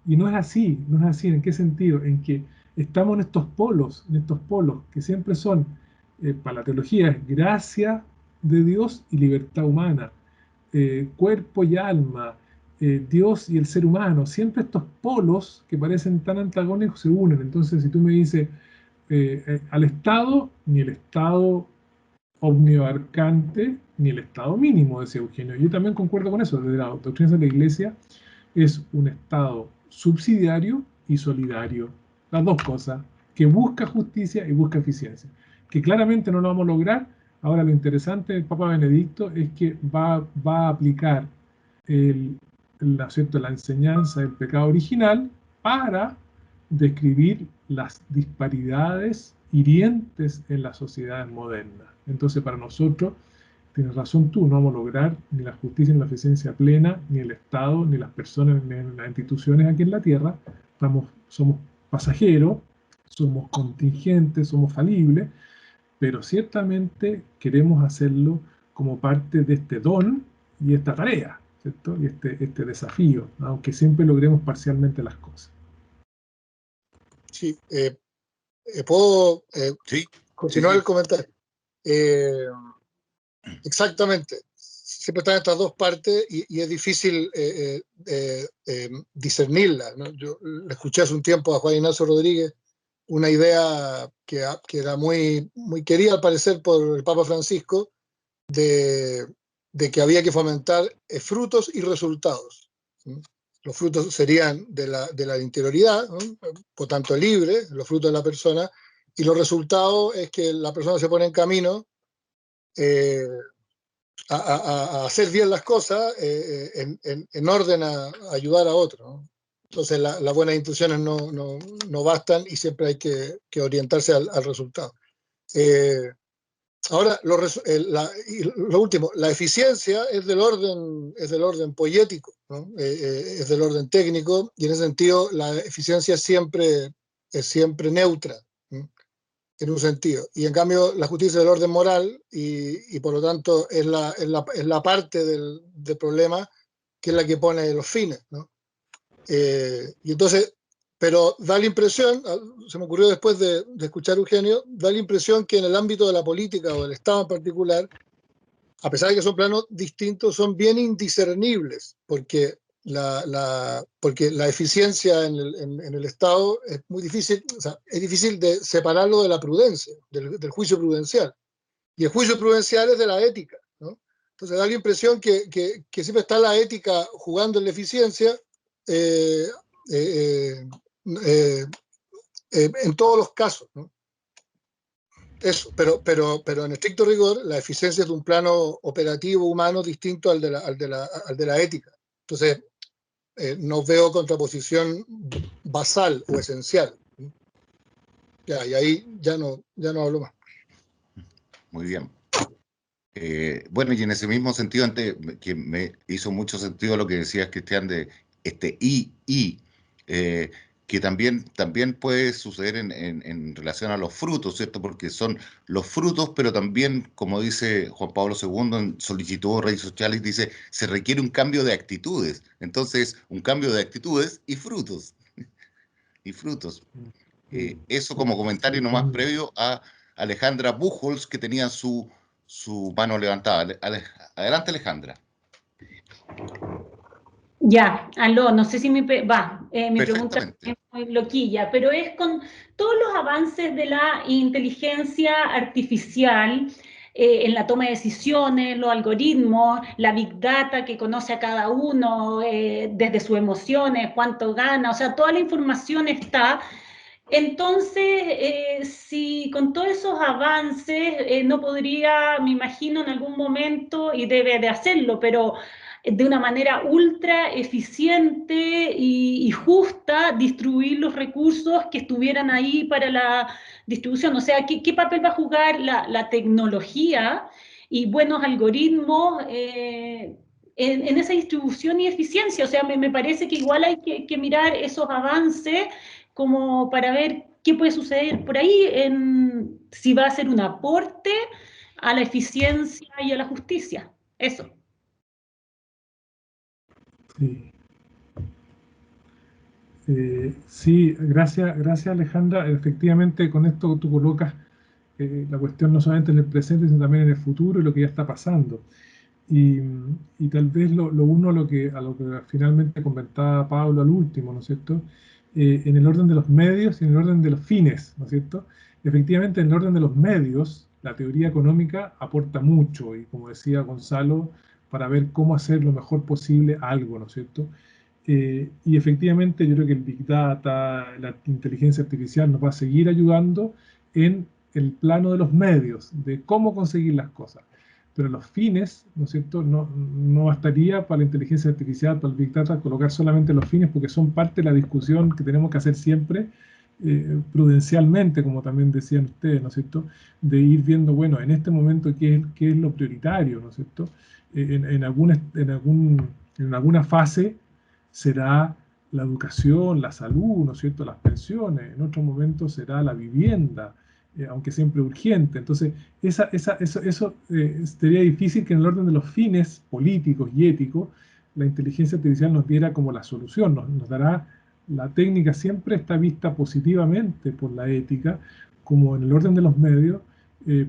Y no es así, no es así. ¿En qué sentido? En que estamos en estos polos, que siempre son, para la teología, es gracia de Dios y libertad humana, cuerpo y alma, Dios y el ser humano. Siempre estos polos que parecen tan antagónicos se unen. Entonces, si tú me dices, al Estado, ni el Estado omniabarcante, ni el Estado mínimo, decía Eugenio. Yo también concuerdo con eso. Desde la doctrina de la Iglesia es un Estado subsidiario y solidario. Las dos cosas, que busca justicia y busca eficiencia. Que claramente no lo vamos a lograr. Ahora lo interesante del Papa Benedicto es que va a aplicar la enseñanza del pecado original para describir las disparidades hirientes en las sociedades modernas. Entonces, para nosotros, tienes razón tú, no vamos a lograr ni la justicia ni la eficiencia plena, ni el Estado, ni las personas, ni las instituciones aquí en la Tierra. Somos pasajeros, somos contingentes, somos falibles, pero ciertamente queremos hacerlo como parte de este don y esta tarea, ¿cierto? Y este desafío, aunque siempre logremos parcialmente las cosas. Sí, ¿puedo sí, continuar sí. el comentario? Exactamente. Siempre están estas dos partes, y es difícil discernirlas, ¿no? Yo le escuché hace un tiempo a Juan Ignacio Rodríguez una idea que era muy, muy querida al parecer por el Papa Francisco, de que había que fomentar frutos y resultados. Los frutos serían de la interioridad, ¿no? Por tanto libre, los frutos de la persona, y los resultados es que la persona se pone en camino a hacer bien las cosas en orden a ayudar a otros, ¿no? Entonces las buenas intenciones no bastan y siempre hay que orientarse al resultado. Ahora, lo último, la eficiencia es del orden poético, ¿no? Es del orden técnico, y en ese sentido la eficiencia es siempre neutra, ¿no? En un sentido. Y en cambio la justicia es del orden moral y por lo tanto es la parte del problema que es la que pone los fines, ¿no? Y entonces, pero da la impresión, se me ocurrió después de escuchar a Eugenio, da la impresión que en el ámbito de la política o del Estado en particular, a pesar de que son planos distintos, son bien indiscernibles, porque la eficiencia en el Estado es muy difícil, o sea, es difícil de separarlo de la prudencia, del juicio prudencial. Y el juicio prudencial es de la ética, ¿no? Entonces da la impresión que siempre está la ética jugando en la eficiencia, en todos los casos, ¿no? Eso, pero en estricto rigor, la eficiencia es de un plano operativo humano distinto al de la ética. Entonces, no veo contraposición basal o esencial. Ya, y ahí ya no hablo más. Muy bien. Bueno, y en ese mismo sentido, antes, que me hizo mucho sentido lo que decías, Cristian, de que también puede suceder en relación a los frutos, ¿cierto? Porque son los frutos, pero también, como dice Juan Pablo II en Solicitud Rei Socialis, dice, se requiere un cambio de actitudes. Entonces, un cambio de actitudes y frutos. Y frutos. Eso como comentario nomás previo a Alejandra Buchholz, que tenía su mano levantada. Adelante, Alejandra. Ya, aló, no sé si mi pregunta es muy loquilla, pero es con todos los avances de la inteligencia artificial en la toma de decisiones, los algoritmos, la big data que conoce a cada uno desde sus emociones, cuánto gana, o sea, toda la información está. Entonces, si con todos esos avances no podría, me imagino en algún momento, y debe de hacerlo, pero de una manera ultra eficiente y justa, distribuir los recursos que estuvieran ahí para la distribución. O sea, ¿qué papel va a jugar la tecnología y buenos algoritmos en esa distribución y eficiencia? O sea, me parece que igual hay que mirar esos avances como para ver qué puede suceder por ahí, si va a ser un aporte a la eficiencia y a la justicia. Eso. Sí. Sí, gracias Alejandra. Efectivamente, con esto tú colocas la cuestión no solamente en el presente, sino también en el futuro y lo que ya está pasando. Y tal vez lo que finalmente comentaba Pablo al último, ¿no es cierto? En el orden de los medios y en el orden de los fines, ¿no es cierto? Efectivamente, en el orden de los medios, la teoría económica aporta mucho, y como decía Gonzalo, para ver cómo hacer lo mejor posible algo, ¿no es cierto? Y efectivamente yo creo que el Big Data, la inteligencia artificial nos va a seguir ayudando en el plano de los medios, de cómo conseguir las cosas. Pero los fines, ¿no es cierto? No bastaría para la inteligencia artificial, para el Big Data, colocar solamente los fines, porque son parte de la discusión que tenemos que hacer siempre, prudencialmente, como también decían ustedes, ¿no es cierto? De ir viendo, bueno, en este momento qué es lo prioritario, ¿no es cierto? En alguna fase será la educación, la salud, ¿no es cierto?, las pensiones, en otro momento será la vivienda, aunque siempre urgente. Entonces, eso sería difícil que en el orden de los fines políticos y éticos la inteligencia artificial nos diera como la solución, nos dará, la técnica siempre está vista positivamente por la ética, como en el orden de los medios,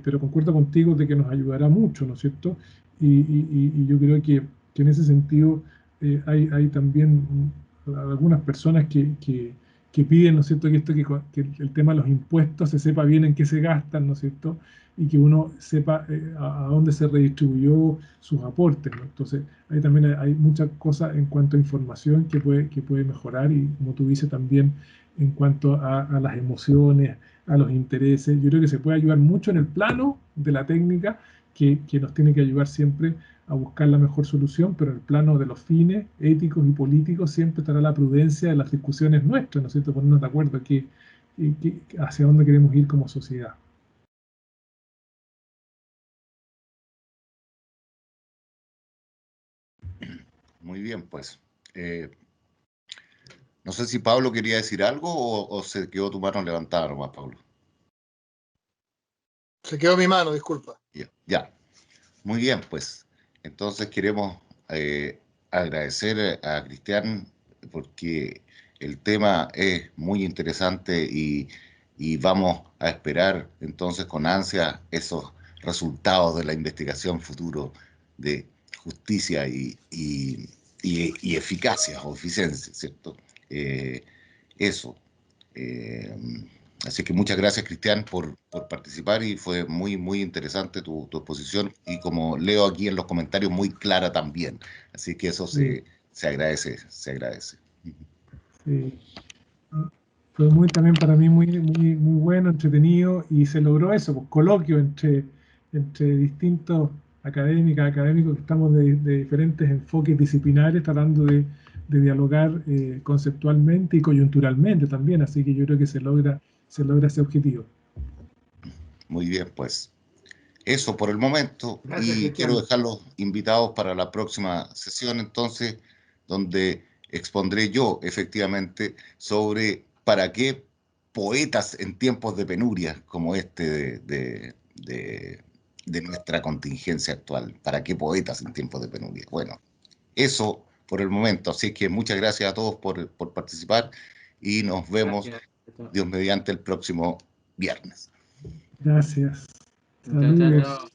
pero concuerdo contigo de que nos ayudará mucho, ¿no es cierto? Y yo creo que en ese sentido hay también algunas personas que que piden, ¿no es cierto?, que el tema de los impuestos se sepa bien en qué se gastan, ¿no es cierto?, y que uno sepa a dónde se redistribuyó sus aportes, ¿no? Entonces, ahí también hay muchas cosas en cuanto a información que puede mejorar y, como tú dices, también en cuanto a las emociones, a los intereses. Yo creo que se puede ayudar mucho en el plano de la técnica, que nos tiene que ayudar siempre a buscar la mejor solución, pero en el plano de los fines éticos y políticos siempre estará la prudencia de las discusiones nuestras, ¿no es cierto?, ponernos de acuerdo hacia dónde queremos ir como sociedad. Muy bien, pues. No sé si Pablo quería decir algo o se quedó tu mano levantada nomás, Pablo. Se quedó mi mano, disculpa. Ya. Muy bien, pues. Entonces queremos agradecer a Cristian porque el tema es muy interesante y vamos a esperar entonces con ansia esos resultados de la investigación futuro de justicia y eficacia o eficiencia, ¿cierto? Eso. Eh, Así que muchas gracias, Cristian, por participar y fue muy, muy interesante tu exposición y como leo aquí en los comentarios, muy clara también. Así que eso Sí. se agradece, se agradece. Sí. Fue también para mí muy, muy, muy bueno, entretenido, y se logró eso, pues, coloquio entre distintos académicos que estamos de diferentes enfoques disciplinares, tratando de dialogar conceptualmente y coyunturalmente también, así que yo creo que se logra ese objetivo. Muy bien, pues eso por el momento. Gracias, Y Cristian. quiero dejarlos invitados para la próxima sesión, entonces, donde expondré yo efectivamente sobre para qué poetas en tiempos de penuria como este de nuestra contingencia actual. ¿Para qué poetas en tiempos de penuria? Bueno, eso por el momento. Así que muchas gracias a todos por participar y nos vemos, Gracias. Dios mediante, el próximo viernes. Gracias. Chao, chao, Saludos. chao.